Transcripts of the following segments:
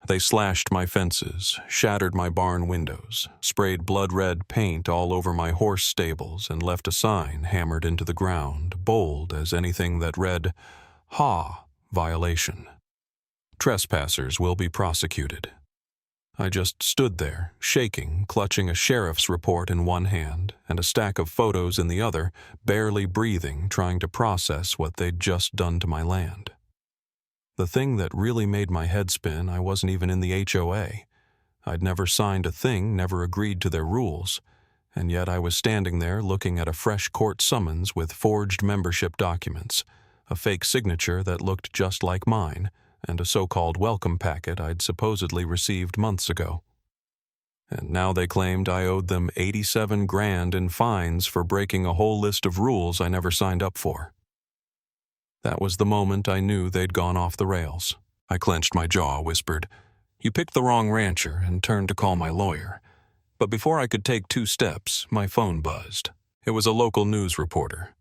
They slashed my fences, shattered my barn windows, sprayed blood-red paint all over my horse stables, and left a sign hammered into the ground, bold as anything that read, HOA violation. Trespassers will be prosecuted. I just stood there, shaking, clutching a sheriff's report in one hand and a stack of photos in the other, barely breathing, trying to process what they'd just done to my land. The thing that really made my head spin, I wasn't even in the HOA. I'd never signed a thing, never agreed to their rules, and yet I was standing there looking at a fresh court summons with forged membership documents, a fake signature that looked just like mine, and a so-called welcome packet I'd supposedly received months ago. And now they claimed I owed them $87 grand in fines for breaking a whole list of rules I never signed up for. That was the moment I knew they'd gone off the rails. I clenched my jaw, whispered, "You picked the wrong rancher," and turned to call my lawyer. But before I could take 2 steps, my phone buzzed. It was a local news reporter.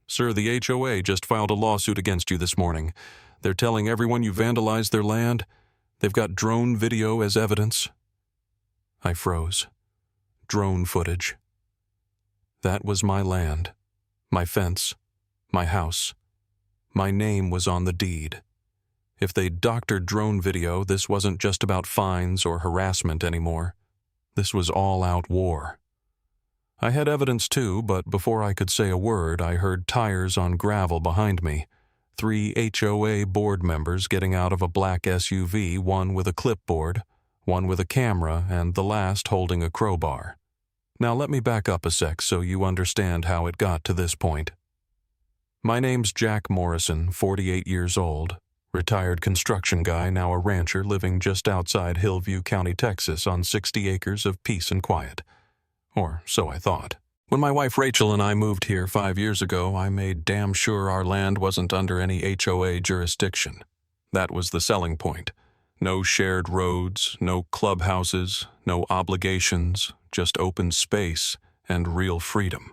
"Sir, the HOA just filed a lawsuit against you this morning. They're telling everyone you vandalized their land. They've got drone video as evidence." I froze. Drone footage. That was my land, my fence, my house. My name was on the deed. If they'd doctored drone video, this wasn't just about fines or harassment anymore. This was all-out war. I had evidence too, but before I could say a word, I heard tires on gravel behind me. 3 HOA board members getting out of a black SUV, one with a clipboard, one with a camera, and the last holding a crowbar. Now let me back up a sec so you understand how it got to this point. My name's Jack Morrison, 48 years old, retired construction guy, now a rancher living just outside Hillview County, Texas, on 60 acres of peace and quiet. Or so I thought. When my wife Rachel and I moved here 5 years ago, I made damn sure our land wasn't under any HOA jurisdiction. That was the selling point. No shared roads, no clubhouses, no obligations, just open space and real freedom.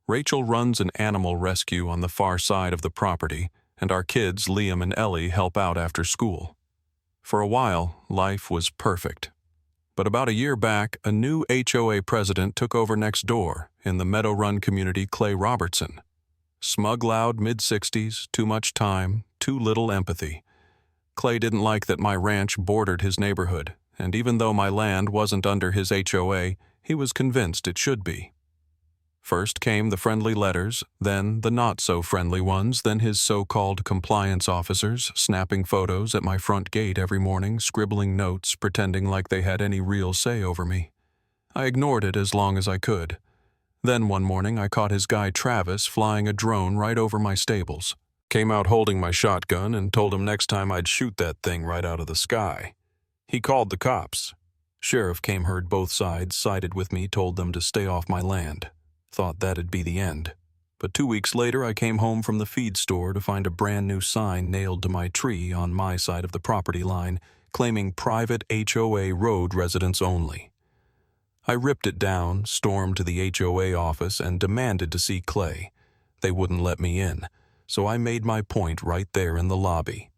Rachel runs an animal rescue on the far side of the property, and our kids, Liam and Ellie, help out after school. For a while, life was perfect. But about a year back, a new HOA president took over next door in the Meadow Run community, Clay Robertson. Smug loud, mid-60s, too much time, too little empathy. Clay didn't like that my ranch bordered his neighborhood, and even though my land wasn't under his HOA, he was convinced it should be. First came the friendly letters, then the not-so-friendly ones, then his so-called compliance officers snapping photos at my front gate every morning, scribbling notes, pretending like they had any real say over me. I ignored it as long as I could. Then one morning I caught his guy Travis flying a drone right over my stables. Came out holding my shotgun and told him next time I'd shoot that thing right out of the sky. He called the cops. Sheriff came, heard both sides, sided with me, told them to stay off my land. Thought that'd be the end. But 2 weeks later, I came home from the feed store to find a brand new sign nailed to my tree on my side of the property line, claiming private HOA road residents only. I ripped it down, stormed to the HOA office, and demanded to see Clay. They wouldn't let me in, so I made my point right there in the lobby.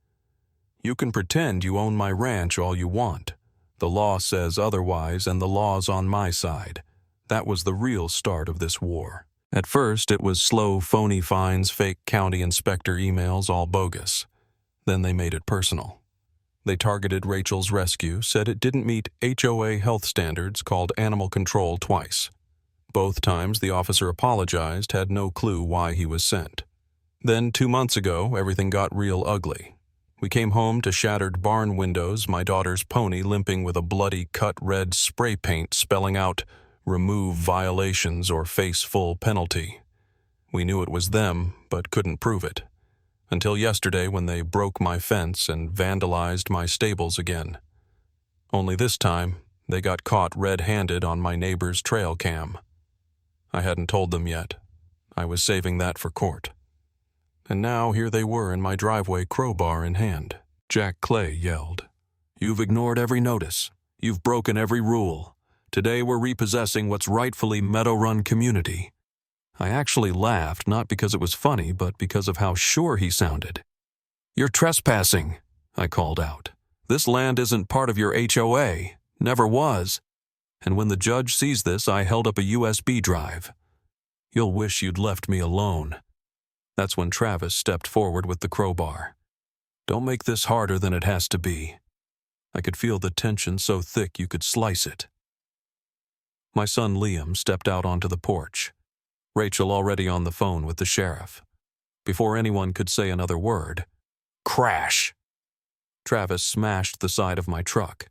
You can pretend you own my ranch all you want. The law says otherwise, and the law's on my side. That was the real start of this war. At first, it was slow, phony fines, fake county inspector emails, all bogus. Then they made it personal. They targeted Rachel's rescue, said it didn't meet HOA health standards, called animal control twice. Both times the officer apologized, had no clue why he was sent. Then 2 months ago, everything got real ugly. We came home to shattered barn windows, my daughter's pony limping with a bloody cut red spray paint spelling out, "Remove violations or face full penalty." We knew it was them, but couldn't prove it. Until yesterday when they broke my fence and vandalized my stables again. Only this time, they got caught red-handed on my neighbor's trail cam. I hadn't told them yet. I was saving that for court. And now here they were in my driveway, crowbar in hand. Jack Clay yelled, "You've ignored every notice. You've broken every rule. Today we're repossessing what's rightfully Meadow Run community." I actually laughed, not because it was funny, but because of how sure he sounded. "You're trespassing," I called out. This land isn't part of your HOA. Never was. And when the judge sees this, I held up a USB drive. You'll wish you'd left me alone. That's when Travis stepped forward with the crowbar. Don't make this harder than it has to be. I could feel the tension so thick you could slice it. My son Liam stepped out onto the porch, Rachel already on the phone with the sheriff. Before anyone could say another word, crash! Travis smashed the side of my truck.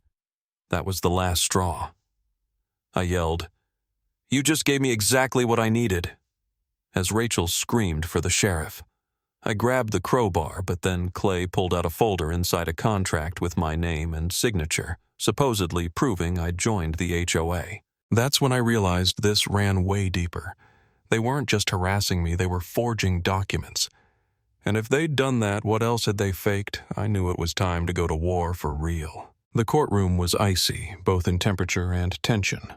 That was the last straw. I yelled, "You just gave me exactly what I needed," as Rachel screamed for the sheriff. I grabbed the crowbar, but then Clay pulled out a folder inside a contract with my name and signature, supposedly proving I'd joined the HOA. That's when I realized this ran way deeper. They weren't just harassing me, they were forging documents. And if they'd done that, what else had they faked? I knew it was time to go to war for real. The courtroom was icy, both in temperature and tension.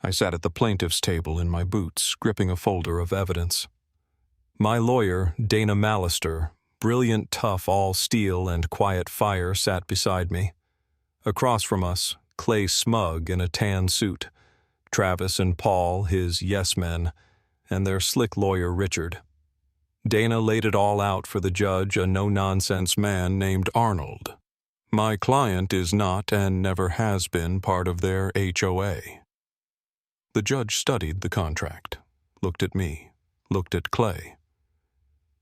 I sat at the plaintiff's table in my boots, gripping a folder of evidence. My lawyer, Dana Mallister, brilliant, tough, all steel and quiet fire, sat beside me. Across from us, Clay Smug in a tan suit, Travis and Paul, his yes-men, and their slick lawyer Richard. Dana laid it all out for the judge, a no-nonsense man named Arnold. My client is not and never has been part of their HOA. The judge studied the contract, looked at me, looked at Clay.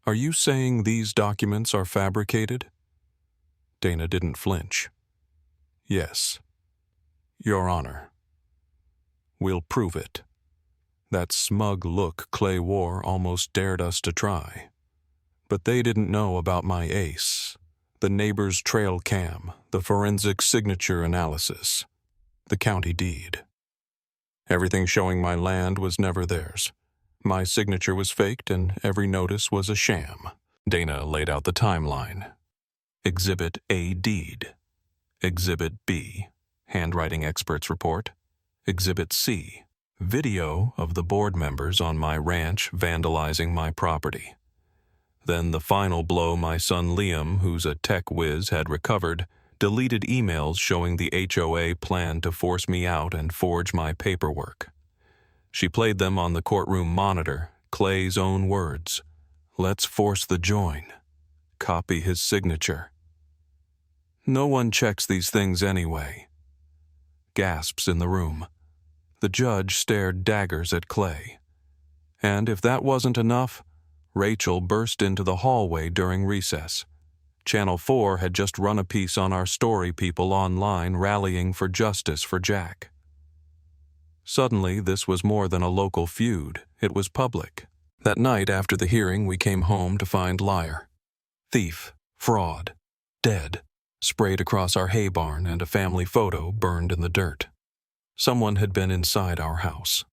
Are you saying these documents are fabricated? Dana didn't flinch. Yes, Your Honor. We'll prove it. That smug look Clay wore almost dared us to try. But they didn't know about my ace, the neighbor's trail cam, the forensic signature analysis, the county deed. Everything showing my land was never theirs. My signature was faked and every notice was a sham. Dana laid out the timeline. Exhibit A, deed. Exhibit B, handwriting expert's report. Exhibit C, video of the board members on my ranch vandalizing my property. Then the final blow, my son Liam, who's a tech whiz, had recovered, deleted emails showing the HOA planned to force me out and forge my paperwork. She played them on the courtroom monitor, Clay's own words. Let's force the join. Copy his signature. No one checks these things anyway. Gasps in the room. The judge stared daggers at Clay. And if that wasn't enough, Rachel burst into the hallway during recess. Channel 4 had just run a piece on our story people online rallying for justice for Jack. Suddenly, this was more than a local feud. It was public. That night after the hearing, we came home to find liar, thief, fraud, dead, sprayed across our hay barn and a family photo burned in the dirt. Someone had been inside our house.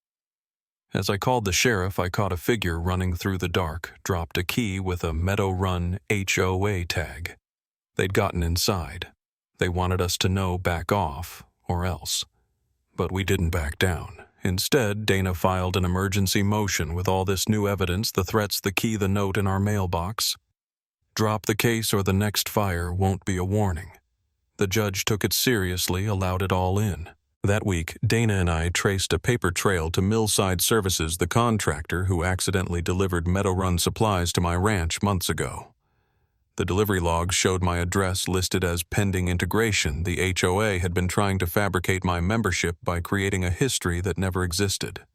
As I called the sheriff, I caught a figure running through the dark, dropped a key with a Meadow Run HOA tag. They'd gotten inside. They wanted us to know back off, or else. But we didn't back down. Instead, Dana filed an emergency motion with all this new evidence, the threats, the key, the note in our mailbox. Drop the case or the next fire won't be a warning. The judge took it seriously, allowed it all in. That week, Dana and I traced a paper trail to Millside Services, the contractor who accidentally delivered Meadow Run supplies to my ranch months ago. The delivery logs showed my address listed as pending integration. The HOA had been trying to fabricate my membership by creating a history that never existed.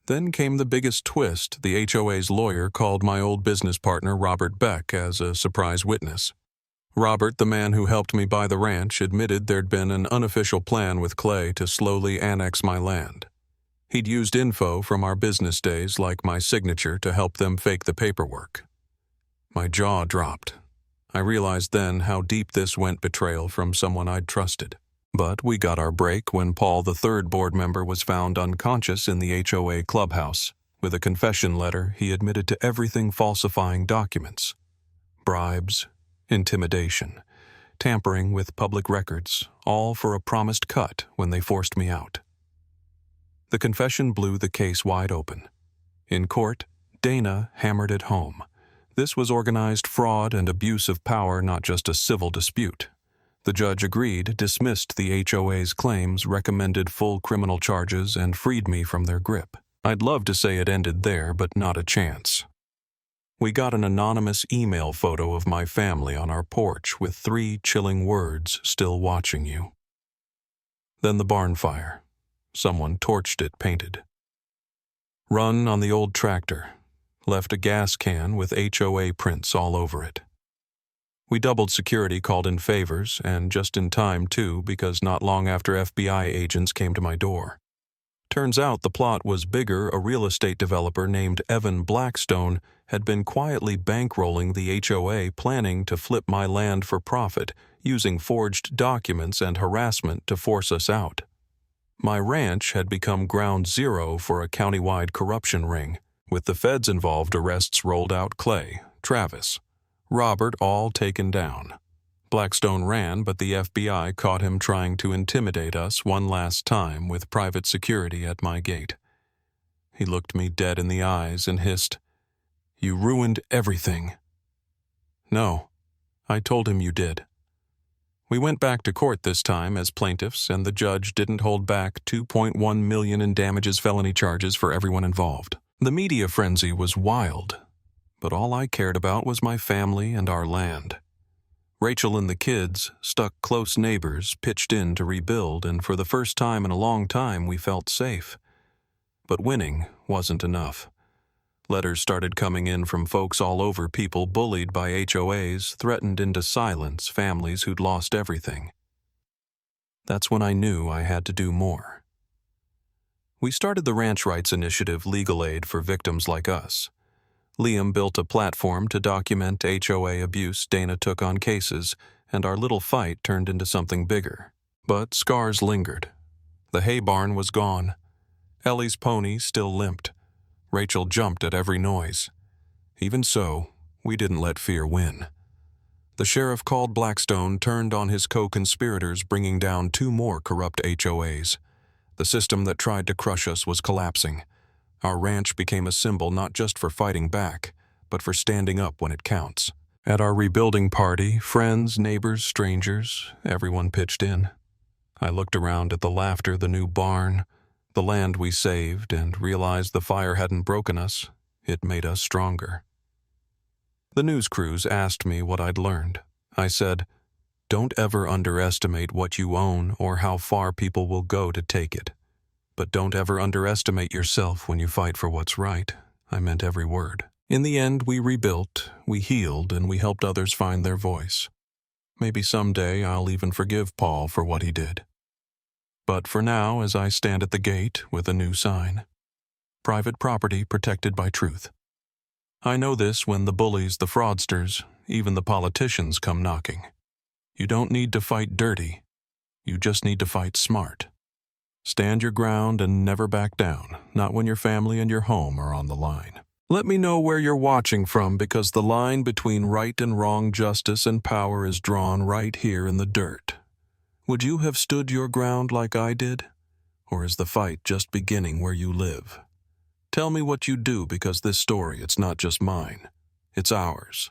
Then came the biggest twist. The HOA's lawyer called my old business partner Robert Beck as a surprise witness. Robert, the man who helped me buy the ranch, admitted there'd been an unofficial plan with Clay to slowly annex my land. He'd used info from our business days, like my signature, to help them fake the paperwork. My jaw dropped. I realized then how deep this went, betrayal from someone I'd trusted. But we got our break when Paul, the third board member, was found unconscious in the HOA clubhouse. With a confession letter, he admitted to everything, falsifying documents. Bribes, intimidation, tampering with public records, all for a promised cut when they forced me out. The confession blew the case wide open. In court, Dana hammered it home. This was organized fraud and abuse of power, not just a civil dispute. The judge agreed, dismissed the HOA's claims, recommended full criminal charges, and freed me from their grip. I'd love to say it ended there, but not a chance. We got an anonymous email photo of my family on our porch with 3 chilling words, "Still watching you." Then the barn fire. Someone torched it painted. Run on the old tractor. Left a gas can with HOA prints all over it. We doubled security, called in favors, and just in time, too, because not long after FBI agents came to my door. Turns out the plot was bigger. A real estate developer named Evan Blackstone had been quietly bankrolling the HOA, planning to flip my land for profit, using forged documents and harassment to force us out. My ranch had become ground zero for a countywide corruption ring. With the feds involved, arrests rolled out. Clay, Travis, Robert, all taken down. Blackstone ran, but the FBI caught him trying to intimidate us one last time with private security at my gate. He looked me dead in the eyes and hissed, "You ruined everything." "No," I told him, "you did." We went back to court this time as plaintiffs, and the judge didn't hold back $2.1 million in damages, felony charges for everyone involved. The media frenzy was wild, but all I cared about was my family and our land. Rachel and the kids, stuck close neighbors, pitched in to rebuild, and for the first time in a long time we felt safe. But winning wasn't enough. Letters started coming in from folks all over, people bullied by HOAs, threatened into silence, families who'd lost everything. That's when I knew I had to do more. We started the Ranch Rights Initiative legal aid for victims like us. Liam built a platform to document HOA abuse Dana took on cases, and our little fight turned into something bigger. But scars lingered. The hay barn was gone. Ellie's pony still limped. Rachel jumped at every noise. Even so, we didn't let fear win. The sheriff called Blackstone, turned on his co-conspirators, bringing down 2 more corrupt HOAs. The system that tried to crush us was collapsing. Our ranch became a symbol not just for fighting back, but for standing up when it counts. At our rebuilding party, friends, neighbors, strangers, everyone pitched in. I looked around at the laughter, the new barn, the land we saved, and realized the fire hadn't broken us. It made us stronger. The news crews asked me what I'd learned. I said, "Don't ever underestimate what you own or how far people will go to take it. But don't ever underestimate yourself when you fight for what's right." I meant every word. In the end, we rebuilt, we healed, and we helped others find their voice. Maybe someday I'll even forgive Paul for what he did. But for now, as I stand at the gate with a new sign, "Private property protected by truth," I know this when the bullies, the fraudsters, even the politicians come knocking. You don't need to fight dirty. You just need to fight smart. Stand your ground and never back down, not when your family and your home are on the line. Let me know where you're watching from, because the line between right and wrong, justice and power is drawn right here in the dirt. Would you have stood your ground like I did? Or is the fight just beginning where you live? Tell me what you do, because this story, it's not just mine. It's ours.